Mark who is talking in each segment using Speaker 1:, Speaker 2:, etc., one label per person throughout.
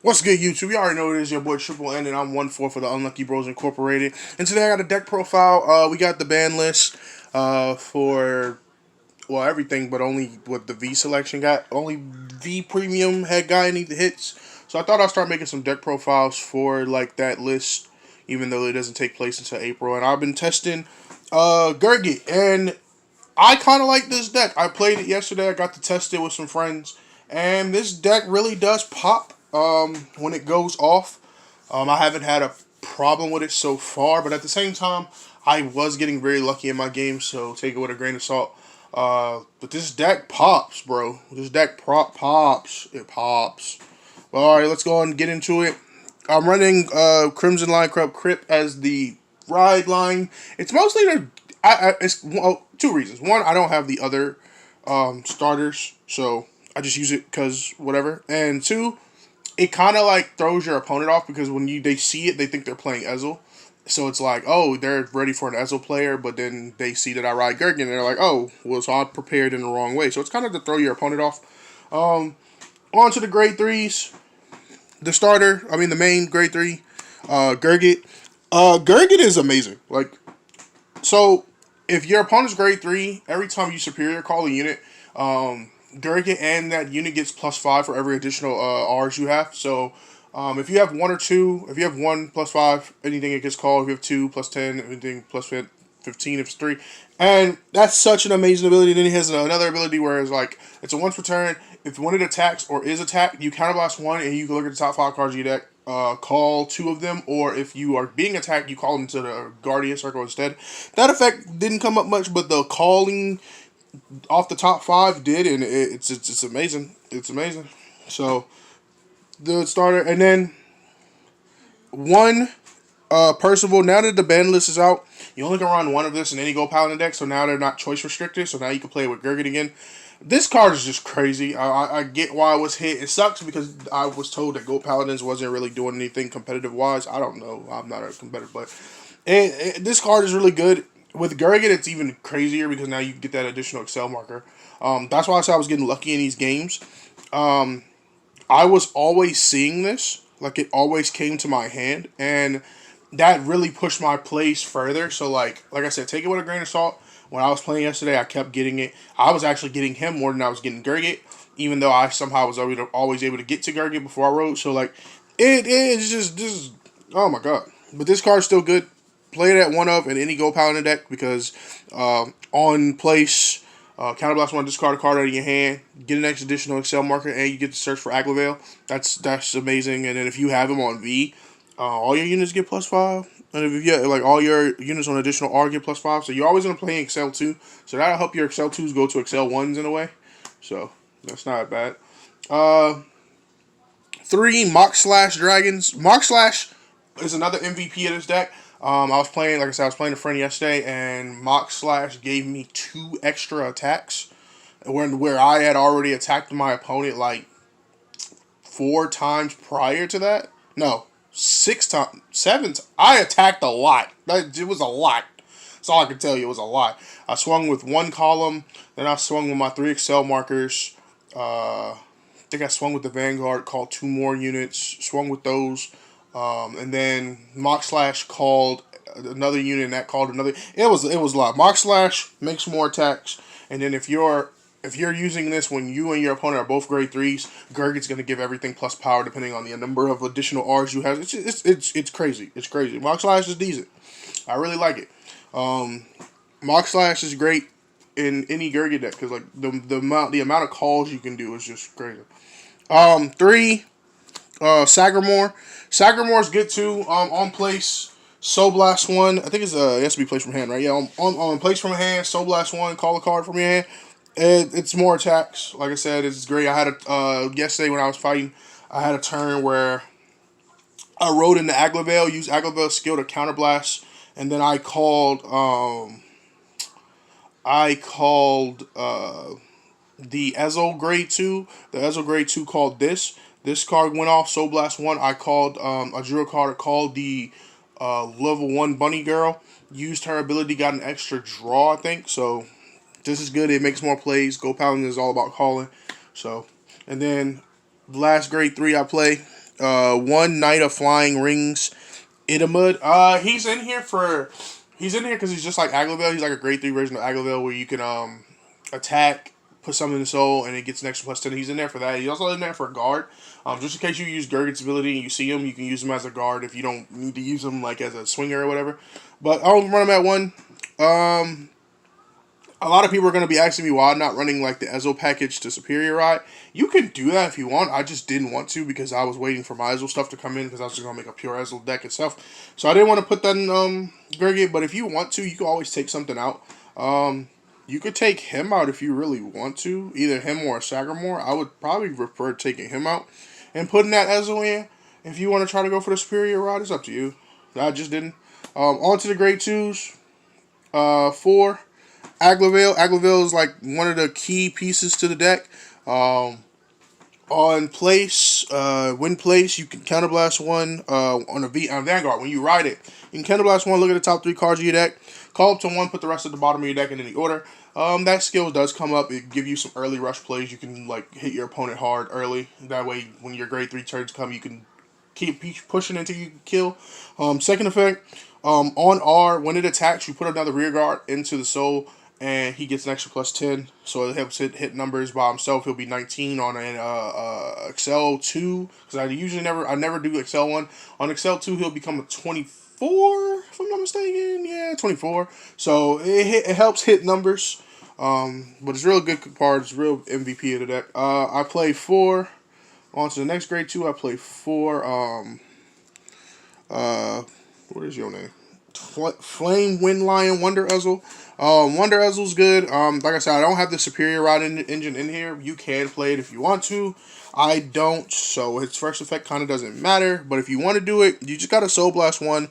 Speaker 1: What's good, YouTube? You already know it is your boy Triple N, and I'm 1/4 for the Unlucky Bros Incorporated. And today I got a deck profile. We got the ban list for, well, everything, but only what the V selection got. Only V premium had got any hits. So I thought I'd start making some deck profiles for like that list, even though it doesn't take place until April. And I've been testing Gurguit, and I kind of like this deck. I played it yesterday. I got to test it with some friends, and this deck really does pop when it goes off. I haven't had a problem with it so far, but at the same time, I was getting very lucky in my game, so take it with a grain of salt. But this deck pops, bro. This deck pops. It pops. Well, all right, let's go on and get into it. I'm running Crimson Line Crypt as the ride line. It's mostly it's well, two reasons. One, I don't have the other starters, so I just use it because whatever. And two, it kind of like throws your opponent off because when they see it, they think they're playing Ezel. So it's like, oh, they're ready for an Ezel player, but then they see that I ride Gurguit, and they're like, oh, well, so I prepared in the wrong way. So it's kind of to throw your opponent off. On to the grade threes. The main grade three, Gurguit. Gurguit is amazing. Like, so if your opponent's grade three, every time you superior call a unit, Gurguit and that unit gets +5 for every additional R's you have. So if you have one or two, if you have one +5, anything it gets called. If you have two +10, anything +15 if it's three. And that's such an amazing ability. Then he has another ability where it's like, it's a once per turn. If one it attacks or is attacked, you counterblast one and you can look at the top 5 cards of your deck, call two of them, or if you are being attacked, you call them to the Guardian Circle instead. That effect didn't come up much, but the calling off the top 5 did, and it's amazing. It's amazing. So the starter, and then one Percival. Now that the ban list is out, you only can run one of this in any Go Paladin deck. So now they're not choice restricted. So now you can play with Gurguit again. This card is just crazy. I get why it was hit. It sucks because I was told that Go Paladins wasn't really doing anything competitive wise. I don't know. I'm not a competitor, but this card is really good. With Gurguit, it's even crazier because now you get that additional Excel marker. That's why I said I was getting lucky in these games. I was always seeing this. Like, it always came to my hand, and that really pushed my plays further. So, like I said, take it with a grain of salt. When I was playing yesterday, I kept getting it. I was actually getting him more than I was getting Gurguit, even though I somehow was always able to get to Gurguit before I rode. So, like, it's just, this is, oh my god. But this card's still good. Play it at one of in any Go Paladin deck because on place, counterblast one, discard a card out of your hand, get an next additional Excel marker, and you get to search for Agaveville. That's amazing. And then if you have him on V, all your units get +5. And if you like all your units on additional R get +5. So you're always gonna play Excel 2. So that'll help your Excel 2s go to Excel 1s in a way. So that's not bad. Uh, 3 Mock Slash Dragons. Mock Slash is another MVP of this deck. I was playing, like I said, I was playing a friend yesterday, and Mock Slash gave me 2 extra attacks where I had already attacked my opponent like 4 times prior to that. No, 6 times, 7 times. I attacked a lot. It was a lot. That's all I can tell you. It was a lot. I swung with 1 column, then I swung with my 3 Excel markers. I think I swung with the Vanguard, called 2 more units, swung with those. And then Mock Slash called another unit, and that called another. It was a lot. Mock Slash makes more attacks, and then if you're using this when you and your opponent are both grade threes, Gurgit's gonna give everything plus power depending on the number of additional R's you have. It's crazy. It's crazy. Mock Slash is decent. I really like it. Mock Slash is great in any Gurgit deck because like the amount of calls you can do is just crazy. 3 Sagramore. Sagramore's good too. On place, Soul Blast 1. I think it has to be placed from hand, right? Yeah, on place from hand, Soul Blast 1, call a card from your hand. It's more attacks. Like I said, it's great. I had yesterday when I was fighting, I had a turn where I rode into Agaveville, used Agaveville's skill to counterblast, and then I called the Ezel grade 2. The Ezel grade 2 called this. This card went off. Soul Blast 1. I called I drew a card called the level 1 Bunny Girl. Used her ability, got an extra draw, I think. So this is good. It makes more plays. Go Paladin is all about calling. So, and then the last grade 3 I play, One Knight of Flying Rings, Idamud. He's in here because he's just like Agaveville. He's like a grade 3 version of Agaveville where you can attack, put something in the soul, and it gets an extra +10. He's in there for that. He's also in there for a guard. Just in case you use Gurgit's ability and you see him, you can use him as a guard if you don't need to use him like as a swinger or whatever. But I'll run him at 1. A lot of people are going to be asking me why I'm not running like the Ezel package to Superior Ride. You can do that if you want. I just didn't want to because I was waiting for my Ezel stuff to come in because I was just going to make a pure Ezel deck itself. So I didn't want to put that in Gurguit, but if you want to, you can always take something out. You could take him out if you really want to. Either him or a Sagamore. I would probably prefer taking him out and putting that Ezel in. If you want to try to go for the Superior Ride, it's up to you. I just didn't. On to the grade 2s. 4. Agaveville. Agaveville is like one of the key pieces to the deck. On place, win place, you can counterblast 1 on Vanguard. When you ride it, you can counterblast 1, look at the top 3 cards of your deck, call up to 1, put the rest at the bottom of your deck in any order. That skill does come up. It give you some early rush plays. You can like hit your opponent hard early. That way, when your grade 3 turns come, you can keep pushing until you can kill. Second effect, on R, when it attacks, you put another rear guard into the soul, and he gets an extra +10, so it helps hit numbers by himself. He'll be 19 on an Excel 2, because I never do Excel 1. On Excel 2, he'll become a 24, if I'm not mistaken. Yeah, 24. So it helps hit numbers, but it's real good part. It's real MVP of the deck. I play 4. On to the next grade 2, I play 4. What is your name? Flame Wind Lion Wonder Ezel. Wonder Ezel's good. Like I said, I don't have the Superior Rod engine in here. You can play it if you want to. I don't, so its first effect kind of doesn't matter. But if you want to do it, you just got to Soul Blast 1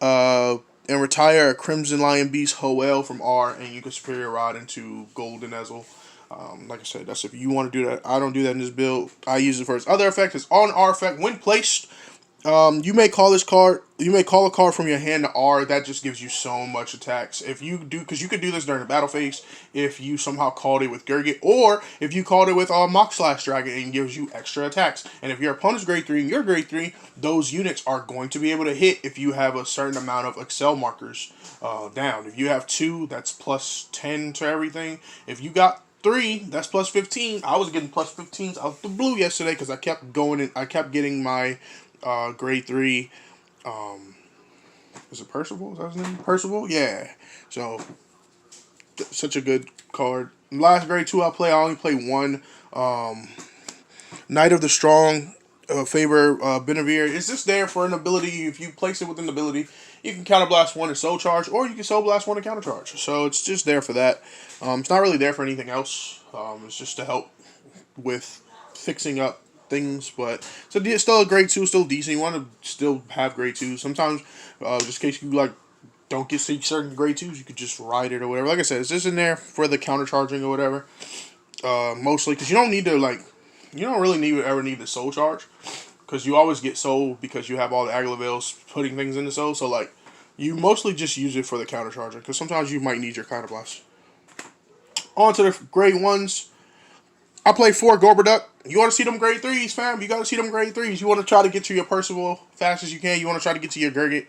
Speaker 1: and retire a Crimson Lion Beast Hoel from R, and you can Superior Rod into Golden Ezel. Like I said, that's if you want to do that. I don't do that in this build. I use it for its other effect. It's on R effect. When placed, you may call this card. You may call a card from your hand to R. That just gives you so much attacks. If you do, because you could do this during the battle phase. If you somehow called it with Gurguit, or if you called it with Mock Slash Dragon, and gives you extra attacks. And if your opponent's grade 3 and you're grade 3, those units are going to be able to hit if you have a certain amount of Excel markers down. If you have 2, that's +10 to everything. If you got 3, that's +15. I was getting +15s out the blue yesterday because I kept going and I kept getting my grade 3. Is it Percival? Is that his name? Percival? Yeah. So such a good card. Last grade 2 I only play 1. Knight of the Strong, favor Benevere. It's just there for an ability. If you place it with an ability, you can counterblast 1 and soul charge, or you can soul blast 1 and counter charge. So it's just there for that. It's not really there for anything else. It's just to help with fixing up things, but so it's still a grade 2, still decent. You want to still have grade 2. Sometimes, just in case you like don't get certain grade 2s, you could just ride it or whatever. Like I said, it's just in there for the counter charging or whatever. Mostly because you don't need to you don't really ever need the soul charge, because you always get soul because you have all the Agavevilles putting things in the soul. So like you mostly just use it for the counter charging, because sometimes you might need your counter blast. On to the grade 1s. I play 4 Gorber Duck. You want to see them grade 3s, fam? You got to see them grade 3s. You want to try to get to your Percival fast as you can. You want to try to get to your Gurguit.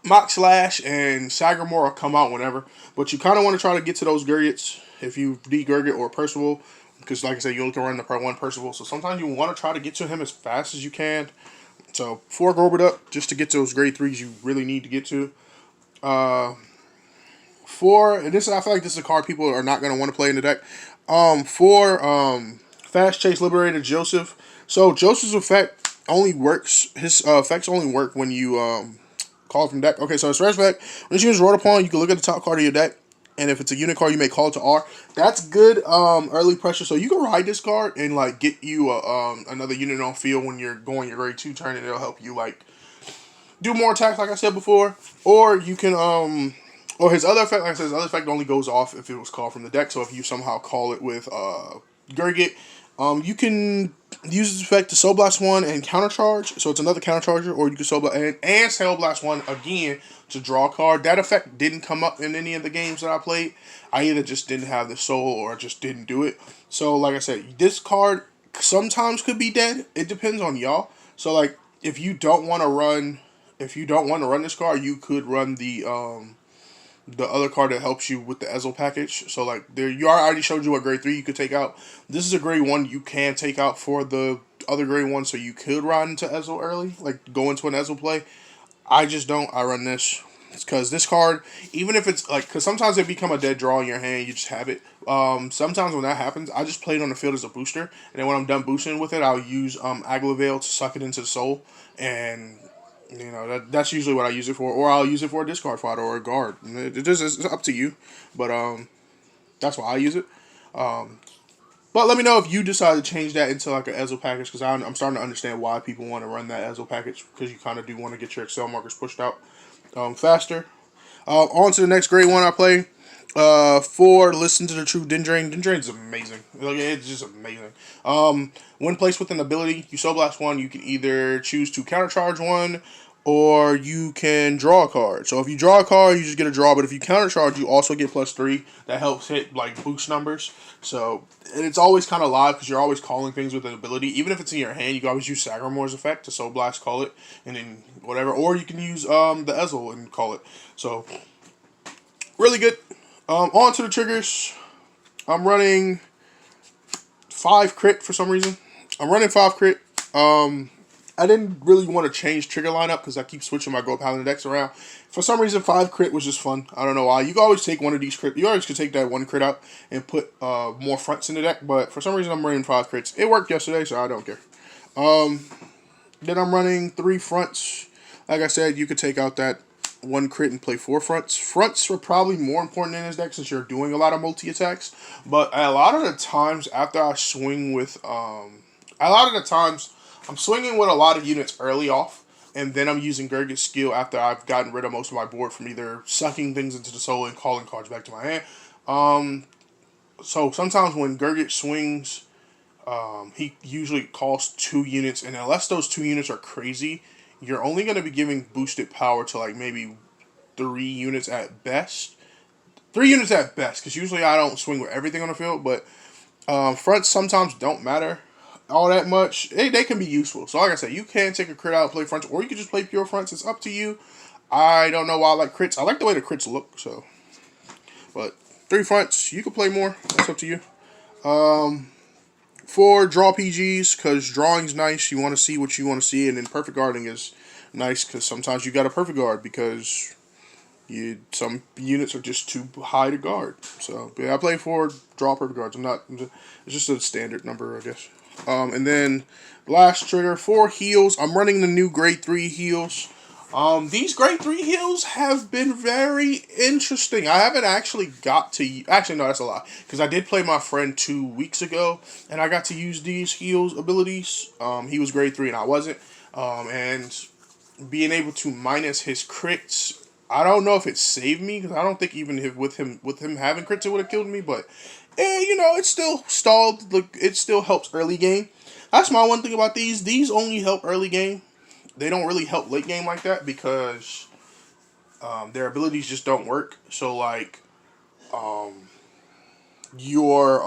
Speaker 1: Mock Slash and Sagamore will come out whenever. But you kind of want to try to get to those Gurguits if you need Gurguit or Percival. Because like I said, you only can run the one Percival. So sometimes you want to try to get to him as fast as you can. So 4 Gorber Duck just to get to those grade 3s you really need to get to. 4, and I feel like this is a card people are not going to want to play in the deck. 4, Fast Chase Liberated Joseph. So Joseph's effect only works. His effects only work when you call from deck. Okay, so his first effect, when you use Road Upon, you can look at the top card of your deck, and if it's a unit card, you may call it to R. That's good early pressure. So you can ride this card and like get you another unit on field when you're going your grade 2 turn, and it'll help you like do more attacks, like I said before. Or you can or his other effect, like I said, his other effect only goes off if it was called from the deck. So if you somehow call it with Gurguit, you can use this effect to Soul Blast 1 and counter charge. So it's another counter charger, or you can Soul Blast and Soul Blast 1 again to draw a card. That effect didn't come up in any of the games that I played. I either just didn't have the soul or just didn't do it. So like I said, this card sometimes could be dead. It depends on y'all. So like if you don't want to run, this card, you could run the other card that helps you with the Ezel package. So like there, you already showed you what grade 3 you could take out. This is a grade 1 you can take out for the other grade 1, so you could run into Ezel early, like go into an Ezel play. I just don't. I run this because this card, even if it's like, because sometimes it become a dead draw in your hand, you just have it. Sometimes when that happens, I just play it on the field as a booster, and then when I'm done boosting with it, I'll use Agaveville to suck it into the soul, and that's usually what I use it for, or I'll use it for a discard fodder or a guard. It just it's up to you, but that's why I use it. But let me know if you decide to change that into like an Ezel package, because I'm starting to understand why people want to run that Ezel package, because you kind of do want to get your Excel markers pushed out faster. On to the next grade 1 I play. For Listen to the True Dendrain. Dendrain is amazing. Like, it's just amazing. When placed with an ability, you Soul Blast 1, you can either choose to countercharge 1, or you can draw a card. So if you draw a card, you just get a draw. But if you countercharge, you also get +3. That helps hit like boost numbers. So and it's always kind of live because you're always calling things with an ability. Even if it's in your hand, you can always use Sagramor's effect to Soul Blast, call it, and then whatever. Or you can use the Ezel and call it. So really good. On to the triggers. I'm running 5 crit for some reason. I'm running 5 crit. I didn't really want to change trigger lineup because I keep switching my Gold Paladin decks around. For some reason, 5 crit was just fun. I don't know why. You can always take one of these crit. You always could take that 1 crit out and put more fronts in the deck. But for some reason, I'm running 5 crits. It worked yesterday, so I don't care. Then I'm running 3 fronts. Like I said, you could take out that 1 crit and play 4 fronts. Fronts are probably more important in this deck since you're doing a lot of multi-attacks. But a lot of the times after I swing with... I'm swinging with a lot of units early off, and then I'm using Gurgit's skill after I've gotten rid of most of my board from either sucking things into the soul and calling cards back to my hand. So sometimes when Gurgit swings, he usually calls 2 units, and unless those 2 units are crazy, you're only going to be giving boosted power to like maybe 3 units at best. 3 units at best, because usually I don't swing with everything on the field, but fronts sometimes don't matter all that much. They can be useful. So like I said, you can take a crit out and play fronts, or you can just play pure fronts. It's up to you. I don't know why I like crits. I like the way the crits look. So, but 3 fronts, you can play more. That's up to you. 4 draw PGs, because drawing's nice. You want to see what you want to see, and then perfect guarding is nice because sometimes you got a perfect guard because some units are just too high to guard. So yeah, I play 4 draw perfect guards. It's just a standard number, I guess. And then last trigger, 4 heals. I'm running the new grade 3 heals. These grade 3 heals have been very interesting. I haven't actually got to... Actually, no, that's a lie. Because I did play my friend 2 weeks ago, and I got to use these heals abilities. He was grade 3 and I wasn't. And being able to minus his crits, I don't know if it saved me, because I don't think even with him having crits, it would have killed me, but... it still stalled. Look, it still helps early game. That's my one thing about these. These only help early game. They don't really help late game like that because their abilities just don't work. So like, you're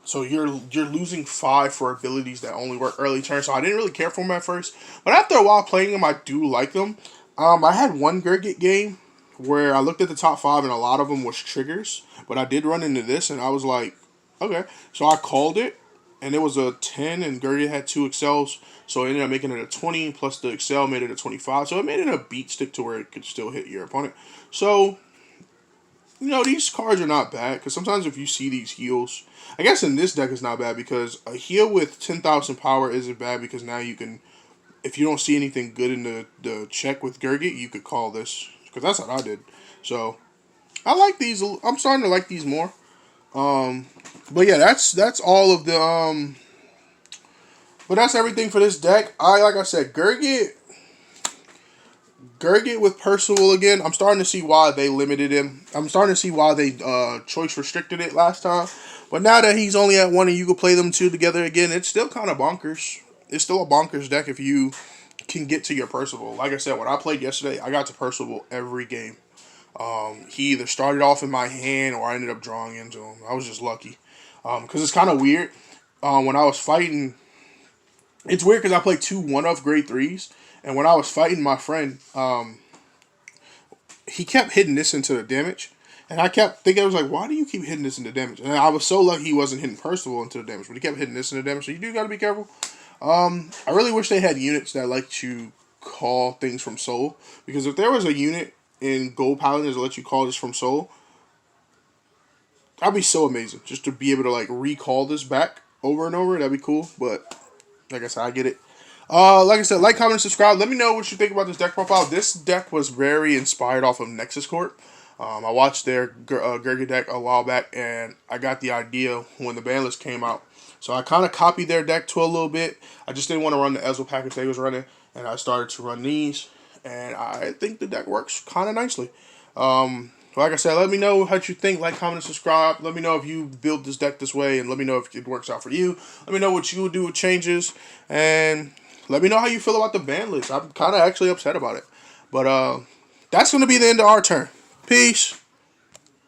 Speaker 1: losing 5 for abilities that only work early turn. So I didn't really care for them at first, but after a while playing them, I do like them. I had one Gurguit game where I looked at the top 5 and a lot of them was triggers, but I did run into this and I was like, okay. So I called it, and it was a 10, and Gurguit had 2 excels, so it ended up making it a 20, plus the excel made it a 25, so it made it a beat stick to where it could still hit your opponent. So, these cards are not bad, because sometimes if you see these heals, I guess in this deck it's not bad, because a heal with 10,000 power isn't bad, because now you can, if you don't see anything good in the check with Gurguit, you could call this. Because that's what I did. So, I like these. I'm starting to like these more. But yeah, that's all of the, but that's everything for this deck. Like I said, Gurguit with Percival again. I'm starting to see why they limited him. I'm starting to see why they, choice restricted it last time. But now that he's only at 1 and you can play them 2 together again, it's still kind of bonkers. It's still a bonkers deck if you can get to your Percival. Like I said, when I played yesterday, I got to Percival every game. He either started off in my hand or I ended up drawing into him. I was just lucky. Because it's kind of weird. when I was fighting, it's weird because I played 2 1-of grade 3s. And when I was fighting my friend, he kept hitting this into the damage. And I kept thinking, I was like, why do you keep hitting this into damage? And I was so lucky he wasn't hitting Percival into the damage, but he kept hitting this into damage. So you do got to be careful. I really wish they had units that like to call things from soul. Because if there was a unit in Gold Paladins that let you call this from soul, that'd be so amazing. Just to be able to like recall this back over and over, that'd be cool. But like I said, I get it. Like I said, like, comment, and subscribe. Let me know what you think about this deck profile. This deck was very inspired off of Nexus Corp. I watched their Gurguit deck a while back, and I got the idea when the Banlist came out. So I kind of copied their deck to a little bit. I just didn't want to run the Hazel package they was running, and I started to run these, and I think the deck works kind of nicely. Like I said, let me know what you think. Like, comment, and subscribe. Let me know if you build this deck this way, and let me know if it works out for you. Let me know what you would do with changes, and let me know how you feel about the ban list. I'm kind of actually upset about it. But that's going to be the end of our turn. Peace.